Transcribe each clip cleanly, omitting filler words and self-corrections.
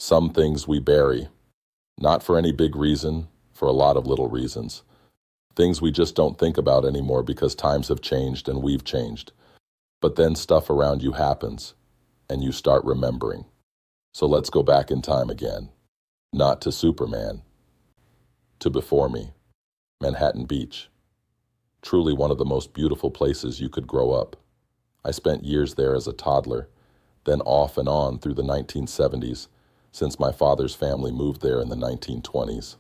Some things we bury, not for any big reason, for a lot of little reasons. Things we just don't think about anymore because times have changed and we've changed. But then stuff around you happens, and you start remembering. So let's go back in time again. Not to Superman. To before me. Manhattan Beach. Truly one of the most beautiful places you could grow up. I spent years there as a toddler, then off and on through the 1970s, since my father's family moved there in the 1920s.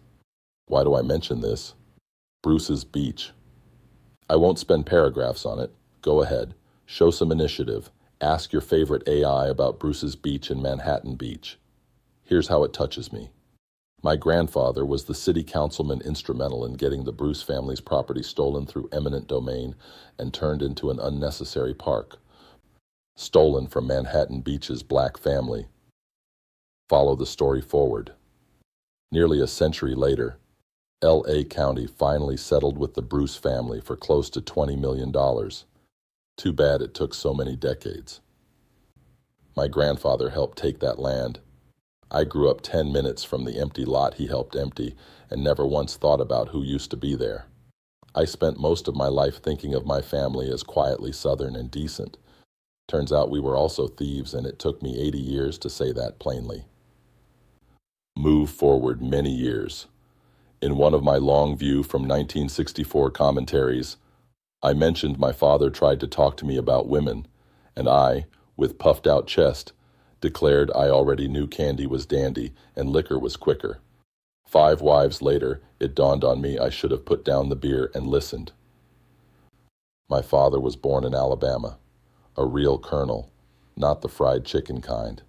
Why do I mention this? Bruce's Beach. I won't spend paragraphs on it. Go ahead. Show some initiative. Ask your favorite AI about Bruce's Beach in Manhattan Beach. Here's how it touches me. My grandfather was the city councilman instrumental in getting the Bruce family's property stolen through eminent domain and turned into an unnecessary park. Stolen from Manhattan Beach's black family. Follow the story forward. Nearly a century later, L.A. County finally settled with the Bruce family for close to $20 million. Too bad it took so many decades. My grandfather helped take that land. I grew up 10 minutes from the empty lot he helped empty and never once thought about who used to be there. I spent most of my life thinking of my family as quietly Southern and decent. Turns out we were also thieves, and it took me 80 years to say that plainly. Move forward many years. In one of my long view from 1964 commentaries, I mentioned my father tried to talk to me about women, and I, with puffed out chest, declared I already knew candy was dandy and liquor was quicker. 5 wives later, it dawned on me I should have put down the beer and listened. My father was born in Alabama, a real colonel, not the fried chicken kind.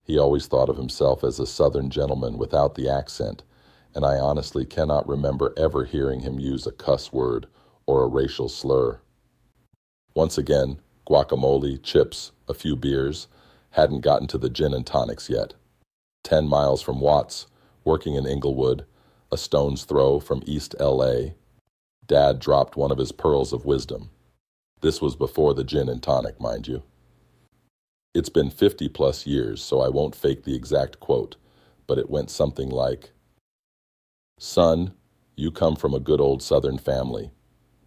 He always thought of himself as a Southern gentleman without the accent, and I honestly cannot remember ever hearing him use a cuss word or a racial slur. Once again, guacamole, chips, a few beers, hadn't gotten to the gin and tonics yet. 10 miles from Watts, working in Inglewood, a stone's throw from East L.A., Dad dropped one of his pearls of wisdom. This was before the gin and tonic, mind you. It's been 50+ years, so I won't fake the exact quote, but it went something like, "Son, you come from a good old Southern family.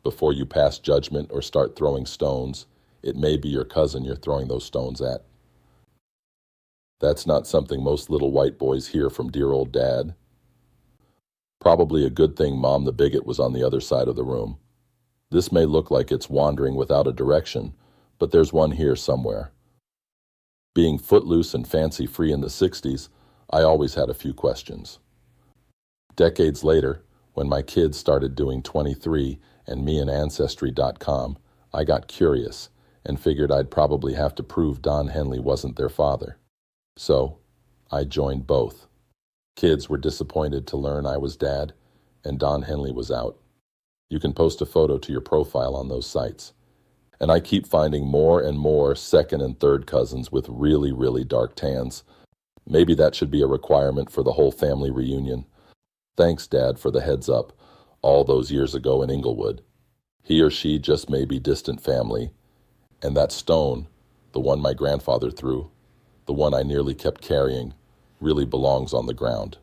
Before you pass judgment or start throwing stones, it may be your cousin you're throwing those stones at." That's not something most little white boys hear from dear old Dad. Probably a good thing Mom the bigot was on the other side of the room. This may look like it's wandering without a direction, but there's one here somewhere. Being footloose and fancy-free in the 60s, I always had a few questions. Decades later, when my kids started doing 23 and me and Ancestry.com, I got curious and figured I'd probably have to prove Don Henley wasn't their father. So, I joined both. Kids were disappointed to learn I was Dad, and Don Henley was out. You can post a photo to your profile on those sites. And I keep finding more and more second and third cousins with really, really dark tans. Maybe that should be a requirement for the whole family reunion. Thanks, Dad, for the heads up, all those years ago in Inglewood. He or she just may be distant family. And that stone, the one my grandfather threw, the one I nearly kept carrying, really belongs on the ground.